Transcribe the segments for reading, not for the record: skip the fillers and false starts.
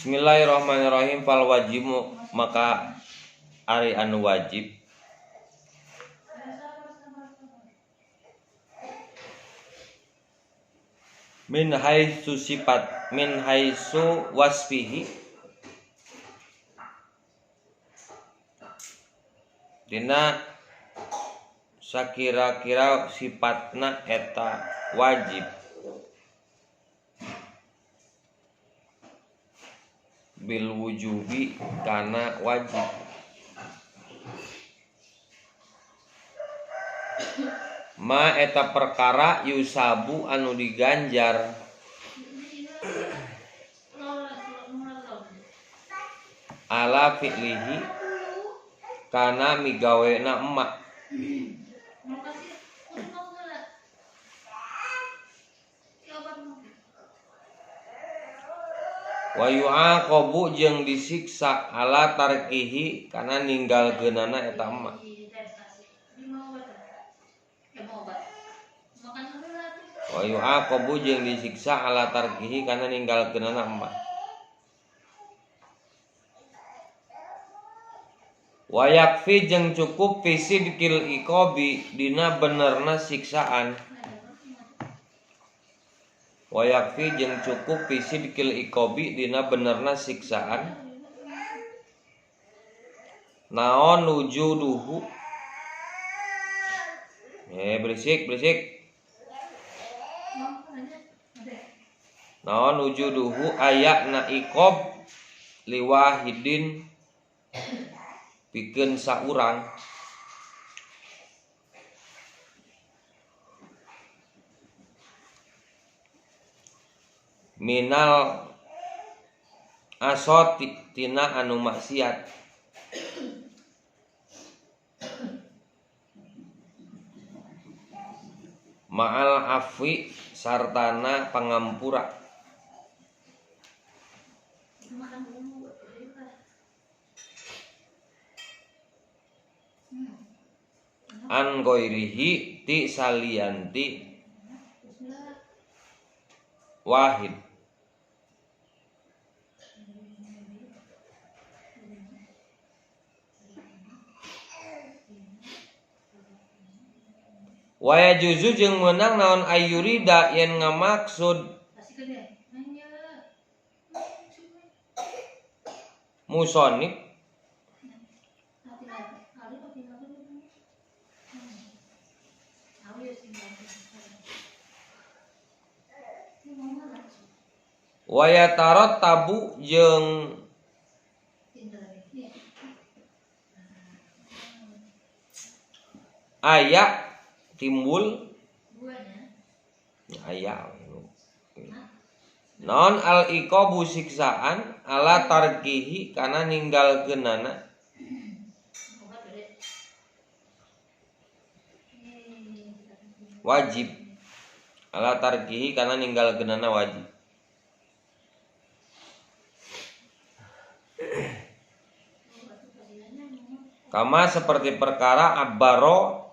Bismillahirrahmanirrahim. Fal wajibu maka ari anu wajib min haitsu sifat min haitsu wasfihi dina sakira-kira sifatna eta wajib bil wujubi kana wajib ma eta perkara yusabu anu diganjar ala fi'lihi kana migawena emak wa yu'aqabu jeung disiksa ala tarkihi kana ninggalkeunana eta emak. Wa yu'aqabu jeung disiksa ala tarkihi kana ninggalkeunana emak. Wa yakfi jeung cukup fi sidqil iqabi dina benerna siksaan. Wa yakfi jeung cukup fi sidqil iqabi dina benerna siksaan. Naon wujuduhu berisik naon wujuduhu ayatna iqab liwahidin pikeun saurang minal asoti tina anu maksiat ma'al afwi sartana pangampura an ghairihi ti salianti wahid wa yajuzu jeung meunang naon ayyurida yen ngamaksud musonif wa yatarattabu jeung aya timbul aya non al iqabu siksaan ala tarkihi kana ninggalkeunana wajib ala tarkihi kana ninggalkeunana wajib. Kama seperti perkara abaro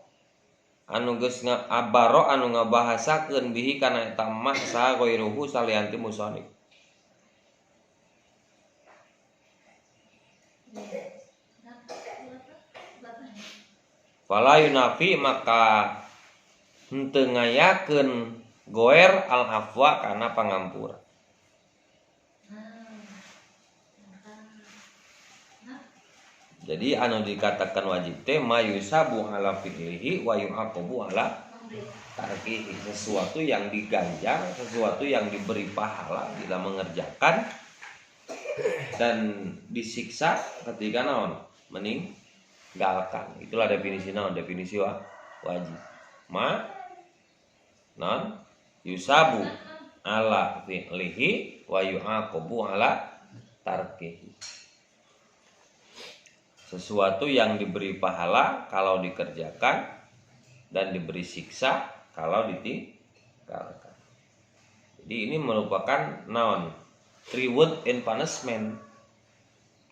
anu geus abaro anu ngabahasakeun bihi kana eta mah saha ghairuhu salianti musonif. Fala yunafi maka henteu ngayakeun goer al afwa kana pangampura. Jadi anu dikatakan wajib teh mayusabu ala fi'lihi wa yu'aqabu ala tarkihi, sesuatu yang diganjar, sesuatu yang diberi pahala bila mengerjakan dan disiksa ketika naon meninggalkan. Itulah definisi naon, definisi wajib. Ma non yusabu ala fi'lihi wa yu'aqabu ala tarkihi. Sesuatu yang diberi pahala kalau dikerjakan dan diberi siksa kalau ditinggalkan. Jadi ini merupakan naon reward and punishment.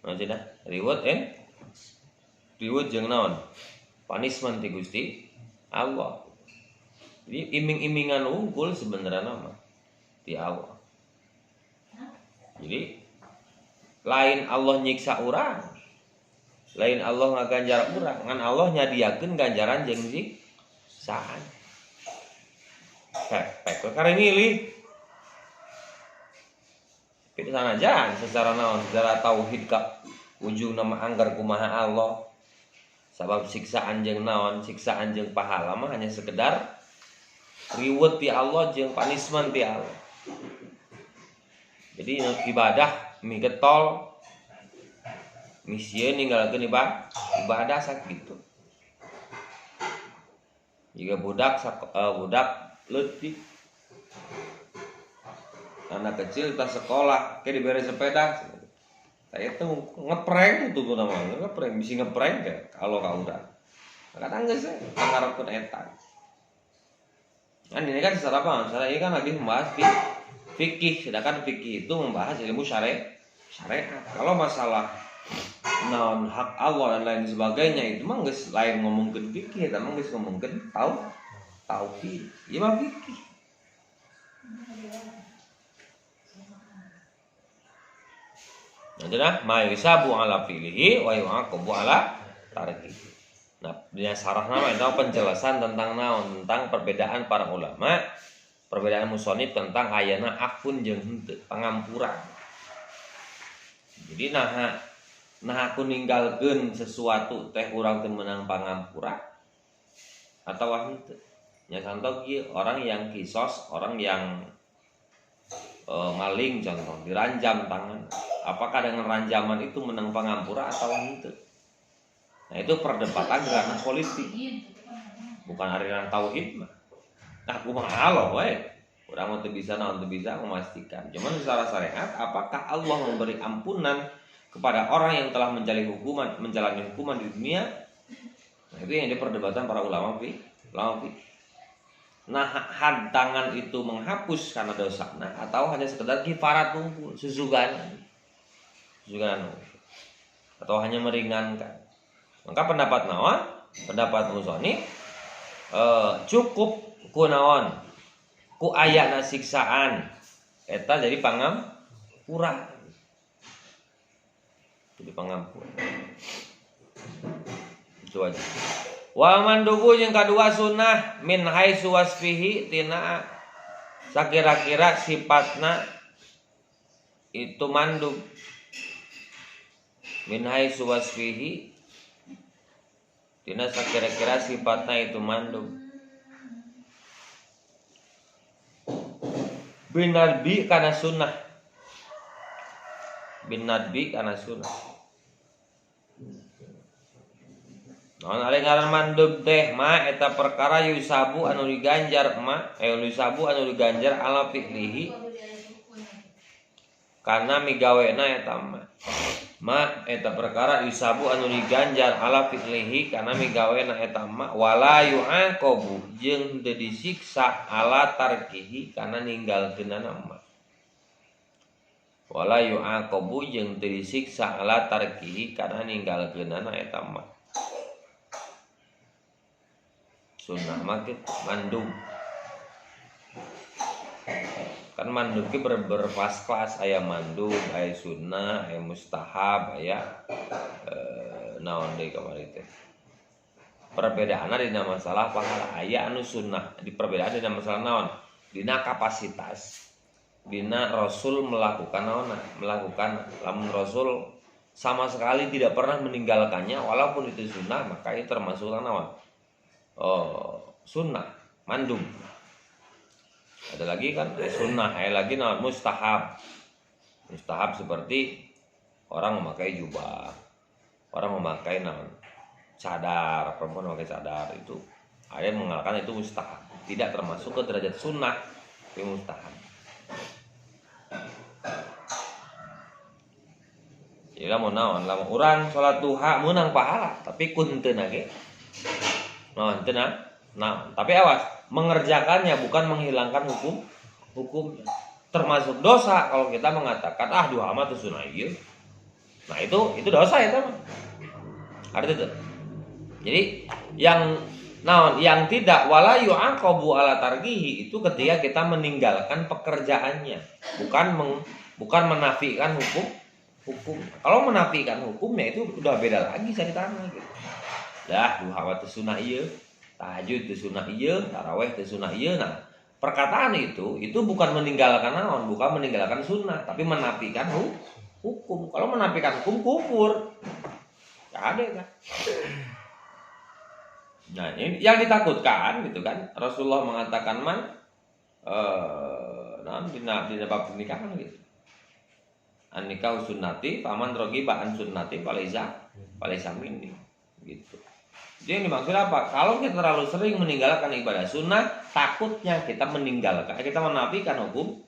Maksudnya reward jeung naon punishment ti Gusti Allah. Jadi iming-imingan unggul sebenarnya nama ti Allah. Jadi lain Allah nyiksa urang, lain Allah ngaganjar urang, ngan Allah nyadiakeun ganjaran jeung siksaan. Pek karek milih. Itu sanajan secara naon, secara tauhid ka ujung nama anggar kumaha Allah. Sabab siksaan jeung naon, siksaan jeung pahala mah hanya sekedar reward ti Allah jeung punishment ti Allah. Jadi ibadah migetol misieun ninggalkeun ibadah sakitu. Jika budak leutik anak kecil tas sekolah kayak diberi sepeda saya tuh ngeprank tuh namanya ngeprank bisa ngeprank ya kalau kau udah kadang nggak sih pengarapun etan kan ini kan secara apa secara ini kan lagi membahas fikih sedangkan fikih itu membahas ilmu syariat kalau masalah non hak Allah dan lain sebagainya itu mah nggak lain ngomongin fikih tapi nggak ngomongin tauhid ya mah fikih. Nah, ma yusabu ala fi'lihi wa yu'aqabu ala tarkihi. Nah, dia sarah nama itu penjelasan tentang naon, tentang perbedaan para ulama, perbedaan musonif tentang ayana afun jeung henteu, pangampuran. Jadi nah aku ninggalkeun sesuatu teh urang teu meunang pangampura atawa henteu. Nya contoh kieu orang yang kisos, orang yang maling contoh diranjam tangan. Apakah dengan ranjaman itu menang pangampura atau henteu? Nah itu perdebatan ranah politik, bukan ranah tauhid mah. Nah kumaha Allah we, urang mah teu bisa naon teu bisa memastikan. Cuman secara syariat, apakah Allah memberi ampunan kepada orang yang telah menjalani hukuman di dunia? Nah itu yang diperdebatan para ulama fikih. Nah hadangan itu menghapus karena dosa, nah atau hanya sekedar kifarat nunggu susugan atau hanya meringankan. Maka pendapat naon? Pendapat musonif cukup ku naon? Ku ayana siksaan eta jadi pangampura. Jadi pangampura. Itu aja. Wa mandubu yang kedua sunnah min haitsu wasfihi tina sakira-kira sifatna itu mandub min haitsu wasfihi tina sakira-kira sifatna itu mandub bin nadbi kana sunnah non ari ngaran mandub teh ma eta perkara yusabu anu diganjar ala fi'lihi kana migawena eta ma eta perkara yusabu anu diganjar ala fi'lihi kana migawena eta ma wala yu'aqabu jeung teu disiksa ala tarkihi kana ninggalkeunana ma wala yu'aqabu jeung teu disiksa ala tarkihi kana ninggalkeunana eta ma sunnah makit mandub kan mandub ki berkelas aya mandub aya sunnah aya mustahab aya naon deui kamari teh perbedaanna dina masalah pahala aya anu sunnah di perbedaan dina masalah naon dina kapasitas dina rasul melakukan lamun rasul sama sekali tidak pernah meninggalkannya walaupun itu sunnah maka itu termasuk naon sunnah mandum. Ada lagi kan sunnah, ada lagi naon mustahab seperti orang memakai jubah, orang memakai naon cadar, perempuan memakai cadar itu ada yang mengatakan itu mustahab, tidak termasuk ke derajat sunnah tapi mustahab. Jadi lamun naon, lamun urang salat duha meunang pahala tapi kunteun ge nah, tapi awas mengerjakannya bukan menghilangkan hukum termasuk dosa kalau kita mengatakan dua amat itu sunnah ieu. Nah itu dosa ya teman. Arti itu. Jadi yang tidak wala yu'aqabu ala tarkihi itu ketika kita meninggalkan pekerjaannya, bukan menafikan hukum. Kalau menafikan hukumnya itu udah beda lagi ceritanya gitu. Dah duha teh sunah ieu, tahajud teh sunah ieu, tarawih teh sunah ieu. Nah, perkataan itu bukan meninggalkan naon, bukan meninggalkan sunnah, tapi menafikan hukum. Kalau menafikan hukum kufur. Enggak ada kan. Nah, ini yang ditakutkan gitu kan. Rasulullah mengatakan di bab pernikahan gitu. An-nikah sunnati, paman rogiba an sunnati falaisa minni gitu. Jadi yang dimaksud apa? Kalau kita terlalu sering meninggalkan ibadah sunnah, takutnya kita menafikan hukum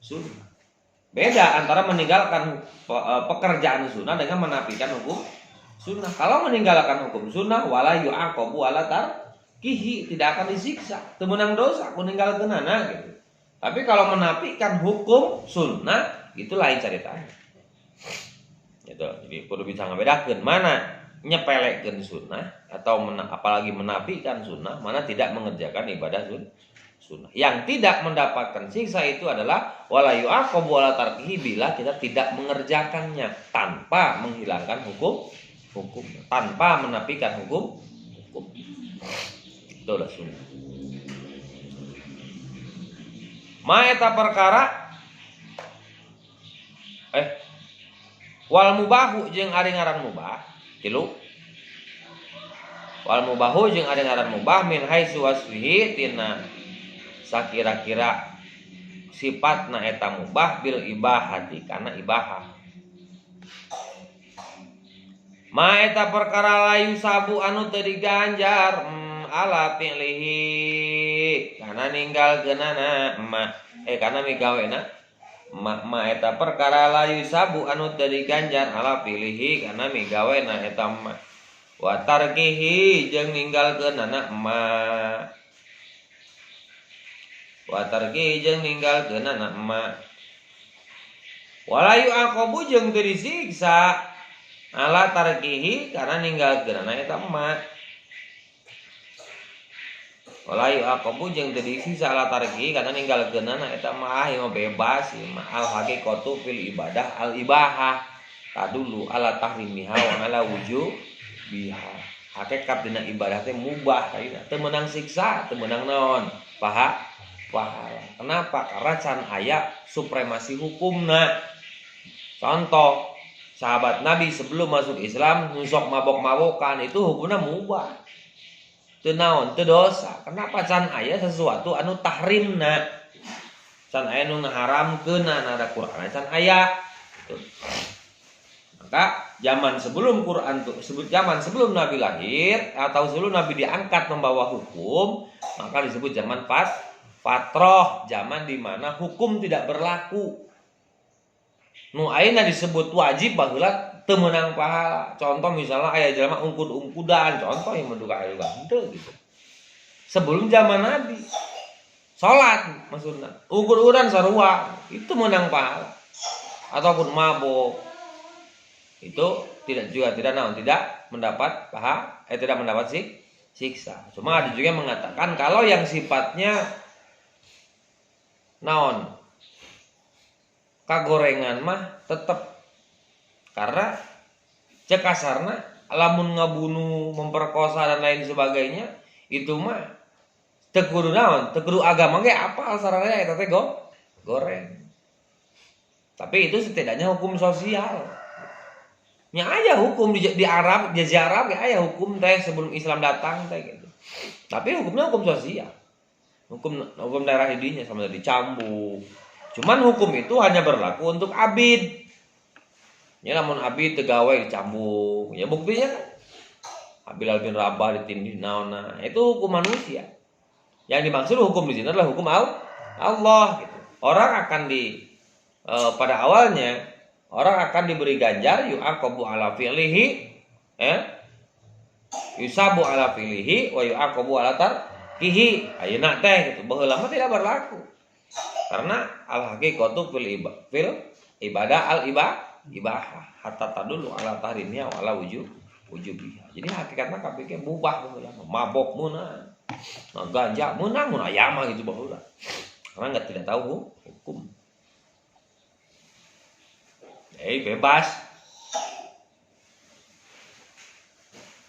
sunnah. Beda antara meninggalkan pekerjaan sunnah dengan menafikan hukum sunnah. Kalau meninggalkan hukum sunnah, wala yu'aqabu wala tarkihi, tidak akan disiksa, temenang dosa, meninggalkan anak gitu. Tapi kalau menafikan hukum sunnah, itu lain ceritanya. Gitu. Jadi perlu bisa ngebedakeun mana nyepelekeun sunnah atau apalagi menafikan sunnah, mana tidak mengerjakan ibadah sunnah. Yang tidak mendapatkan siksa itu adalah wala yu'aqabu wala tarkihi, bila kita tidak mengerjakannya tanpa menghilangkan hukum, tanpa menafikan hukum. Itu adalah sunnah. Maeta perkara wal mubahu jeung ari ngaran mubah tilu. Wal mubahu jeung ari ngaran mubah min haitsu wasfihi tina sakira-kira sifatna eta mubah bil ibahati kana ibahah. Ma eta perkara layu sabu anu teu diganjar ala fi'lihi kana ninggalkeunana kana migawena ma eta perkara layu sabu anu teu diganjar ala fi'lihi kana migawena eta ma wa tarkihi jeung ninggalkeunana ma wa tarkihi jeung ninggalkeunana ma walayu aqabu jeung teu disiksa ala tarkihi kana ninggalkeunana eta ma walayu aqabu jeung teu disiksa ala tarkihi kana ninggalkeunana eta ma ieu bebas mah al haqiqatu fil ibadah al ibahah tadulu ala tahrimiha wa ala wujubiha. Hakikat dina ibadah teh mubah tadina teu meunang siksa, teu meunang naon pahala. Kenapa? Karena can aya supremasi hukumna. Contoh, sahabat Nabi sebelum masuk Islam nusok mabok-mabokan itu hukumnya mubah. Teu naon, teu dosa. Kenapa can aya sesuatu anu tahrimna? Can aya nu ngaharamkeunna na ada Qur'an can aya. Maka zaman sebelum Quran tuh zaman sebelum Nabi lahir atau sebelum Nabi diangkat membawa hukum, maka disebut zaman fatroh, zaman di mana hukum tidak berlaku. Nu ayeuna disebut wajib baheula teu meunang pahala. Contoh misalnya aya jelema ungkud-ungkudan, contoh yang menduga aya henteu gitu. Sebelum zaman Nabi. Salat maksudna. Ungkud-ungkudan sarua, itu meunang pahala. Ataupun mabok. Itu tidak mendapat pahala, tidak mendapat siksa. Cuma ada juga yang mengatakan kalau yang sifatnya naon kagorengan mah tetap, karena cek kasarna lamun ngabunuh, memperkosa dan lain sebagainya itu mah teu kudu naon, teu kudu agama ge apal sarana eta teh goreng. Tapi itu setidaknya hukum sosial. Nya aya hukum di Arab, di Arab ya aya hukum teh sebelum Islam datang teh gitu. Tapi hukumnya hukum sosial. Hukum daerah didinya sama dicambuk. Cuman hukum itu hanya berlaku untuk abid. Ya lamun abid teu gawe dicambuk. Ya buktinya kan Abilal bin Rabah ditindih naonna. Itu hukum manusia. Yang dimaksud hukum di sini adalah hukum Allah gitu. Orang akan pada awalnya orang akan diberi ganjar yu'aqabu ala fi'lihi yusabu ala fi'lihi wa yu'aqabu ala tarkihi. Ayeuna teh gitu baheula mah tidak berlaku. Karena al haqiqatu fil ibadah al ibahah hatta tadullu ala tahrimnya wa ala wujubiha. Jadi hakikatna kabeh mubah baheula, mabok meunang, ganja meunang, mun aya mah gitu baheula. Karena tidak tahu hukum. bebas.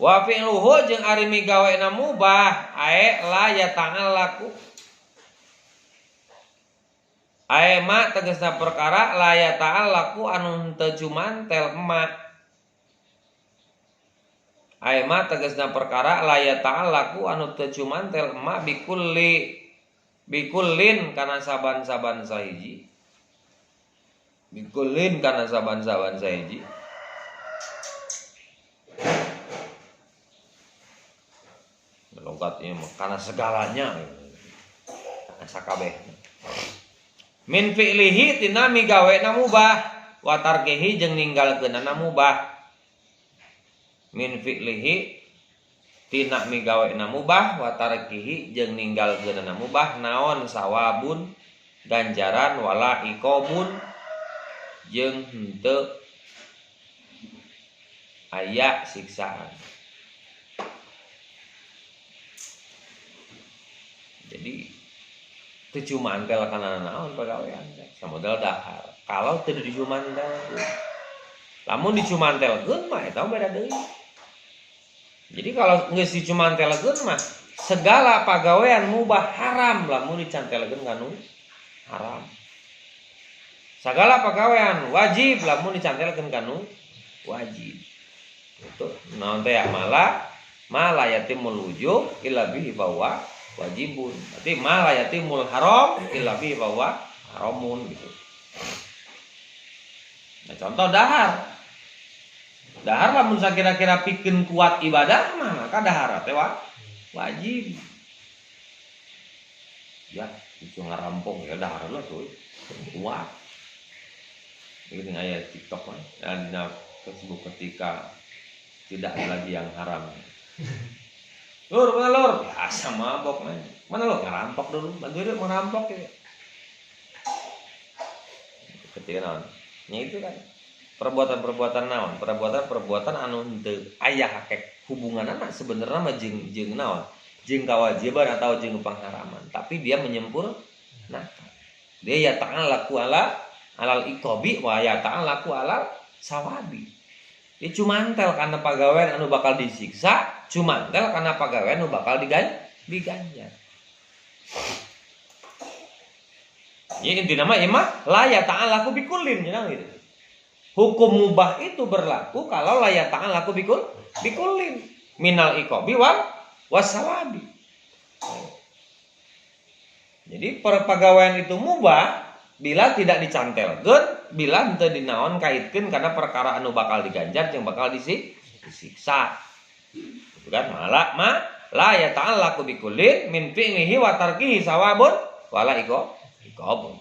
Wa fi'luhu jeung ari migaweuna mubah ae la ya ta'al laku. Ae ma tegasna perkara la ya ta'al laku anu teu jumantel emak. Ae ma tegasna perkara la ya ta'al laku anu teu jumantel emak bikullin kana saban-saban sahiji. Bikullin kana saban-saban sahiji. Logatnya karena segalanya sakabeh. Min fi'lihi tina migaweuna mubah wa tarkihi jeung ninggalkeunana mubah. Min fi'lihi tina migaweuna mubah wa tarkihi jeung ninggalkeunana mubah naon sawabun ganjaran wala iqobun jeung henteu aya siksaan. Jadi teu mantel kana naon pagawean samodal dahar. Kalau teu dicumantel, lamun dicumantelkeun mah eta beda deui. Jadi kalau geus dicumantelkeun mah segala pagawean mubah haram lamun dicantelkeun kanu haram. Segala pagawean wajib lamun dicantelkeun kanu wajib. Itu naon teh mala yatimul wujub illa bihi bahwa wajibun. Berarti ma la yatimul haram illa bi bahwa haramun gitu. Nah, contoh dahar. Dahar lamun sakira-kira pikeun kuat ibadah mah maka dahar teh wajib. Ya, itu ngarampung ya dahar lah tuh kuat. Ini aya TikTok mah dan di Facebook ketika tidak ada lagi yang haram. Lur, mana lur? Biasa mabok man. Mana lur? Ngerampok dulu. Bantu dia ngerampok ya. Ketika naon? Ya itu kan. Perbuatan-perbuatan naon? Perbuatan anu henteu aya hakek hubunganna sebenarnya mah jeung naon? Jeung kewajiban atau jeung pengharaman. Tapi dia menyempurnakan. Dia ya ta'al laku alal iqobi wa ya ta'al laku alal sawabi. Dia cumantel karena pagawean anu bakal disiksa, cumantel karena pagawean anu bakal diganjar. Ya intinya mah imah la ya ta'al laku bikullin cenah gitu. Hukum mubah itu berlaku kalau la ya ta'al laku bikullin minal iqobi wal wasawabi. Jadi perpagawean itu mubah bila tidak dicantelkeun, bila henteu dinaon kaitkeun karena perkara anu bakal diganjar jeung bakal disiksa. Itu kan la ya ta'al laku bikullin min fi'lihi wa tarkihi sawabun wala iqobun.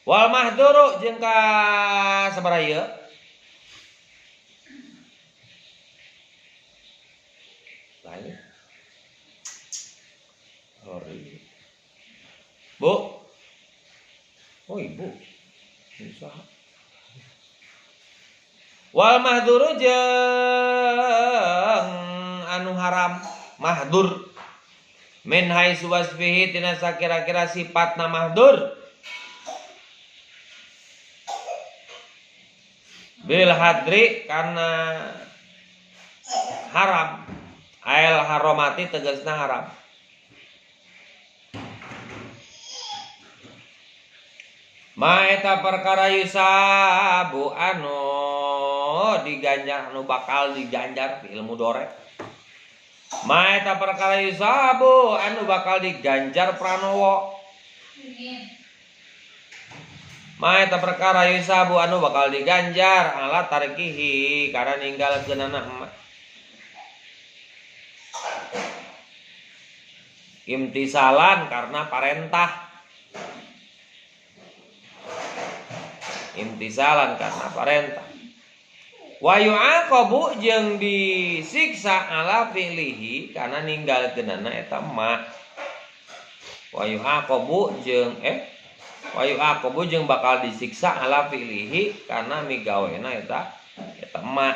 Wal mahduru jeung ka sabaraha ieu? Lain. Sorry. Bu. Oh ibu. Usaha. Wal mahduru jeung anu haram mahdur min haitsu wasfihi tina sakira-kira sifatna mahdur bil hadri karena haram ail haromati tegasna haram. Ma eta perkara yusabu anu diganjar anu bakal diganjar di ilmu dore. Ma eta perkara yusabu anu bakal diganjar pranowo. Ma eta perkara yusabu anu bakal diganjar ala tarkihi karena ninggalkeunana emak. Imtisalan karena parentah. Imtisalan karena parentah. Wa yu'aqabu jeung disiksa ala fi'lihi karena ninggalkeunana eta ma. Wa yu'aqabu jeung bakal disiksa ala fi'lihi karena migawena eta ma.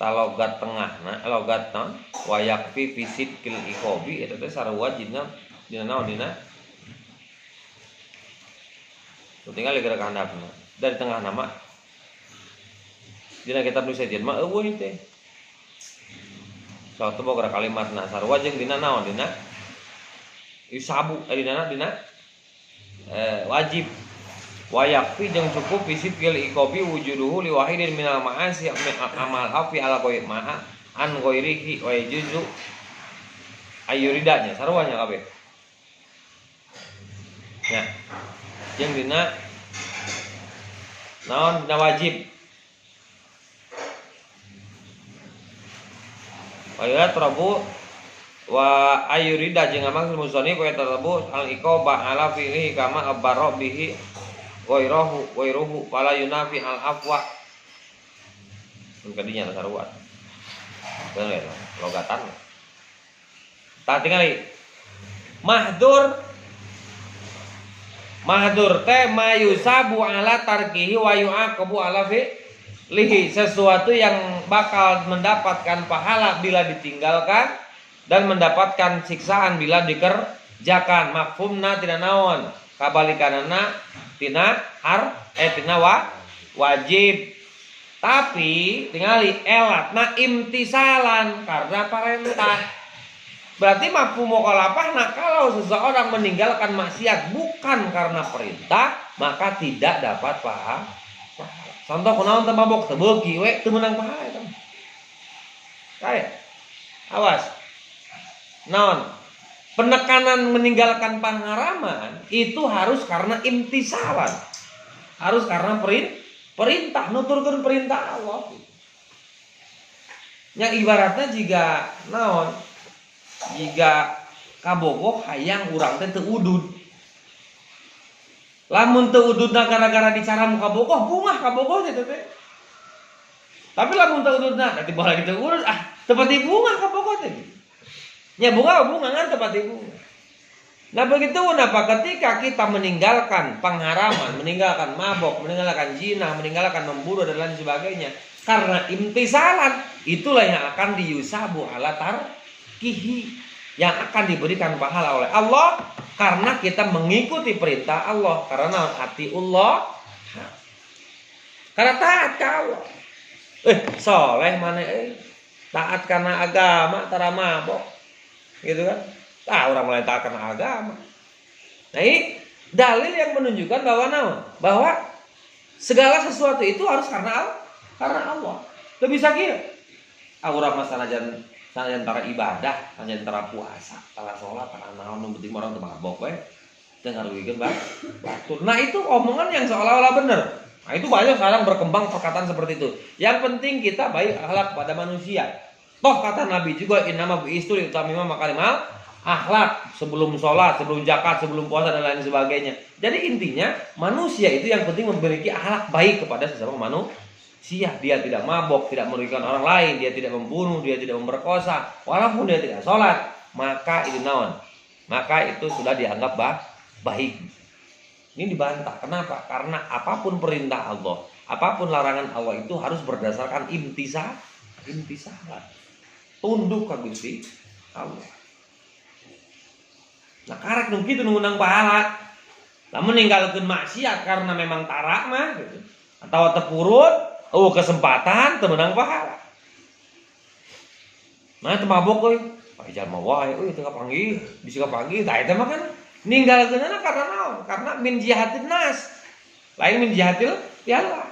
Logat tengahna logat naon wa yakfi fisid kil iqobi eta teh sarua jinna dina naon dina tinggal gerak handapna dari tengah nama dina kitab nu sejen mah eueuh teh so teu boga kalimatna sarua jeung dina naon dina yusabu dina wajib wayakfi jeung cukup fisik fil ikobi wujuduhu li wahidin minal ma'asi amal hafi ala qoy ma'a an ghairihi wa yajuzu ayuridanya sarwanya kabeh ya jeung dina naon dina wajib wa tarabu wa ayurida jeung maksud musannif wa tarabu al iqaba ala fihi kama abara bihi Wairuhu fala yunafi al afwa. Kadinya sarua. Bener logatan. Tah tingali. Mahdur teh mayusabu ala tarkihi wa yu'aqabu ala fi'lihi, sesuatu yang bakal mendapatkan pahala bila ditinggalkan dan mendapatkan siksaan bila dikerjakan. Mafhumna tina naon? Kabalikanana tina wajib. Tapi tingali elatna imtisalan karena perintah. Berarti mafhum mukhalafahna kalau seseorang meninggalkan maksiat bukan karena perintah maka tidak dapat pahala. Contoh kunaon teu mabok teu beuki we teu meunang pahala eta. Kae. Awas. Naon? Penekanan meninggalkan pengharaman itu harus karena imtisalan. Harus karena perintah, nuturkeun perintah Allah. Yang ibaratnya jika naon? Jika kabogoh hayang urang teh teu udud. Lamun teu ududna gara-gara dicaram kabogoh, bungah kabogoh teh teh. Tapi lamun teu ududna, da tiba lagi teu udud, teu pati bungah kabogoh teh. Ya bunga kan tempat ibu. Nah begitu kenapa ketika kita meninggalkan pengharaman, meninggalkan mabok, meninggalkan zina, meninggalkan membunuh dan lain sebagainya karena imtisalan, itulah yang akan diyusabu ala tarkihi, yang akan diberikan pahala oleh Allah karena kita mengikuti perintah Allah. Karena atiullah, karena taat ke Allah. Soleh mana taat karena agama tara mabok. Gitu kan? Orang mulai taat karena agama. Nah ini dalil yang menunjukkan bahwa segala sesuatu itu harus karena Allah. Tidak bisa gitu. Orang masalah antara ibadah, antara puasa, antara sholat, antara naon nu penting orang teu mabok we. Teu ngaruhikeun batur. Nah itu omongan yang seolah-olah benar. Nah itu banyak sekarang berkembang perkataan seperti itu. Yang penting kita baik akhlak pada manusia. Toh kata Nabi juga innama bu'istu liutamima makarimal akhlak, sebelum sholat, sebelum zakat, sebelum puasa dan lain sebagainya. Jadi intinya manusia itu yang penting memiliki akhlak baik kepada sesama manusia. Dia tidak mabok, tidak merugikan orang lain, dia tidak membunuh, dia tidak memperkosa, walaupun dia tidak sholat, maka itu naon? Maka itu sudah dianggap baik. Ini dibantah. Kenapa? Karena apapun perintah Allah, apapun larangan Allah itu harus berdasarkan imtisalan. Tunduk ka Gusti Allah. Nah karek nu kitu nu meunang pahala. Lamun ninggalkeun maksiat karena memang tarak mah gitu. Atawa tepurut, kesempatan teu meunang pahala. Nah teu mabok euy. Pajar mah wae euy teu kapanggih, bisi kapanggih. Tah eta mah kan ninggalkeunana karena naon? Karena min jihatin nas. Lain min jihatil Allah.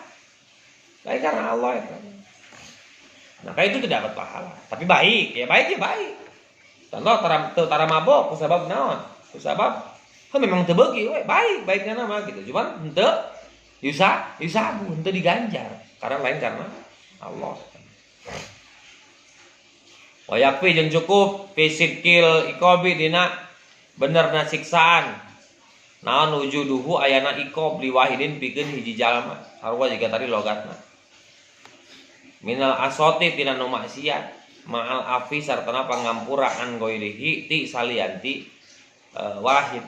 Lain karena Allah ya. Maka itu tidak dapat pahala. Tapi baik. Contoh tara mabok kusabab naon? Kusabab memang teu beuki we, baiknya nama gitu. Cuman henteu yusabu, henteu diganjar. Karena lain karena Allah. Wa yakfi jeung cukup fisikil iqabi dina benerna siksaan. Naon wujuduhu ayana iqab li wahidin pikeun hiji jalma. Sarua juga tadi logatna. Minal asoti tina nu maksiat ma'al afi sartana pangampura an goirihi ti salianti wahid.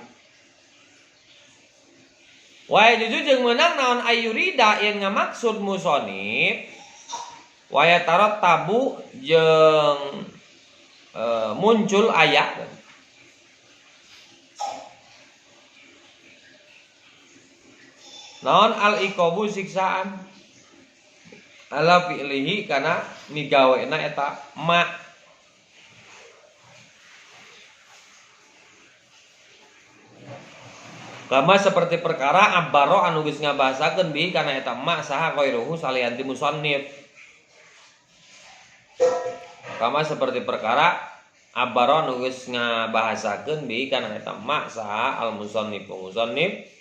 Wa juju jeung meunang naon ayurida yang ngamaksud musonif wa yatarat tabu jeung muncul ayat Naon al iqabu siksaan ala fi'lihi kana migawena eta ma. Kama seperti perkara abbaro anu geus ngabahasakeun bihi kana eta ma saha qairuhu salian ti musannif. Kama seperti perkara abbaro anu geus ngabahasakeun bihi kana eta ma saha al musannif musannif.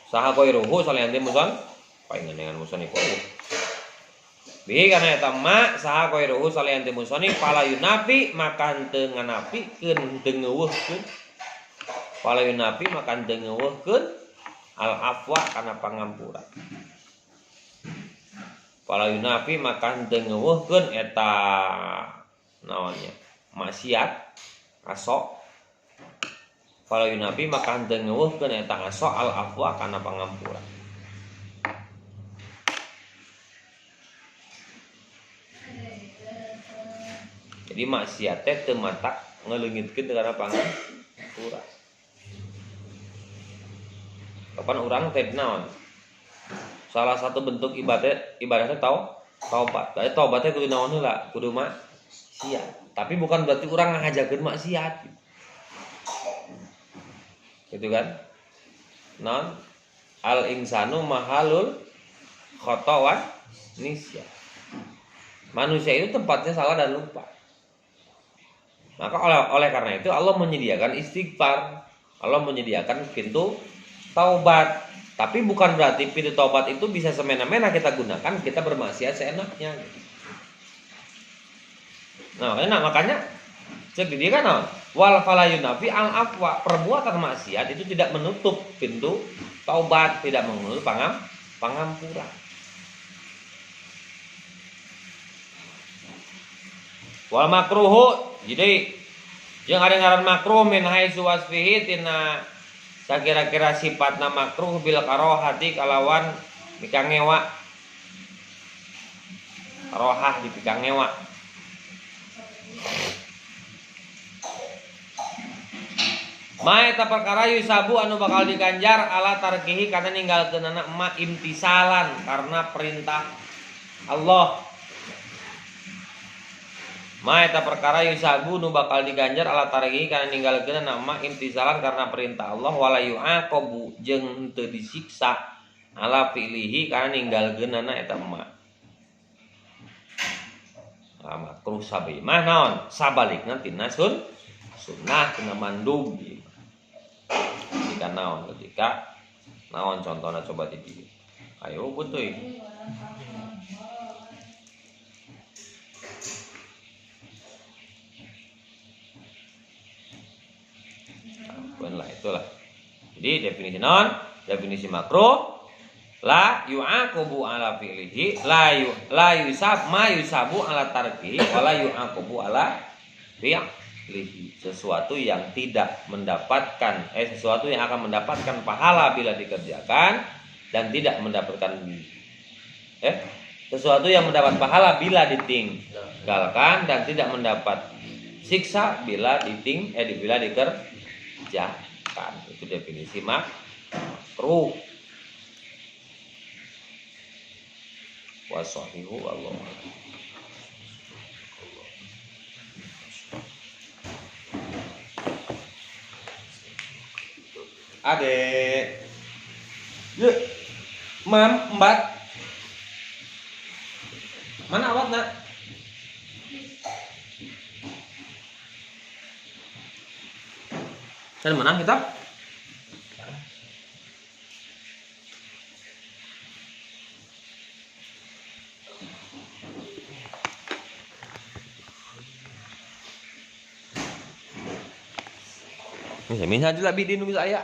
Saha qairuhu salian ti musannif paingan dengan musannif. Bihi kana eta ma saha qairuhu salian ti musannif fala yunafi maka henteu nganapikeun teu ngeuweuhkeun. Fala yunafi maka henteu ngeuweuhkeun al afwa kana pangampura. Fala yunafi maka henteu ngeuweuhkeun eta naonnya maksiat aso. Fala yunafi maka henteu ngeuweuhkeun eta aso al afwa kana pangampura. Jadi maksiat teh teu matak ngaleungitkeun kana pangampura. Kapan orang teh naon? Salah satu bentuk ibadatnya taubat. Tapi taubatnya kudu naon heula? Kudu maksiat. Tapi bukan berarti orang ngajakeun maksiat. Gitu kan? Non al insanu mahalul khata wa nisya. Manusia itu tempatnya salah dan lupa. Maka oleh karena itu Allah menyediakan istighfar. Allah menyediakan pintu taubat. Tapi bukan berarti pintu taubat itu bisa semena-mena kita gunakan, kita bermaksiat seenaknya. Nah, makanya cek dia kan wal fala yunafi al afwa, perbuatan maksiat itu tidak menutup pintu taubat, tidak menutup pangampura. Wal makruhu, jadi yang ada ngaran makruh min haitsu wasfihi tina sakira-kira sifatna makruh bil karohati kalawan pikangewa. Karohah di pikangewa. Ma eta perkara yusabu anu bakal diganjar ala tarkihi kana ninggalkeunana ma imtisalan karena perintah Allah. Ma eta perkara yusabu nu bakal diganjar ala tarkihi kana ninggalkeunana ma imtisalan karena perintah Allah wala yu'aqabu jeung teu disiksa ala fi'lihi kana ninggalkeunana eta ma. Makruh sabi mah naon? Sabalikna tina sunnah tina mandub. Ketika naon contohnya coba di dieu. Ayo betul. Lah itulah. Jadi definisi naon? Definisi makruh la yu'aqabu ala fi'lihi la yusab ma yusabu ala tarkihi wala yu'aqabu ala fi'lihi. Sesuatu yang tidak mendapatkan sesuatu yang akan mendapatkan pahala bila dikerjakan dan tidak mendapatkan sesuatu yang mendapat pahala bila ditinggalkan dan tidak mendapat siksa bila dikerjakan. Itu definisi makruh. Wasahihu Allah. Adek. Yuk. Mbak. Mana awatna? Kan menang kita? Minha aja lah bidin saya.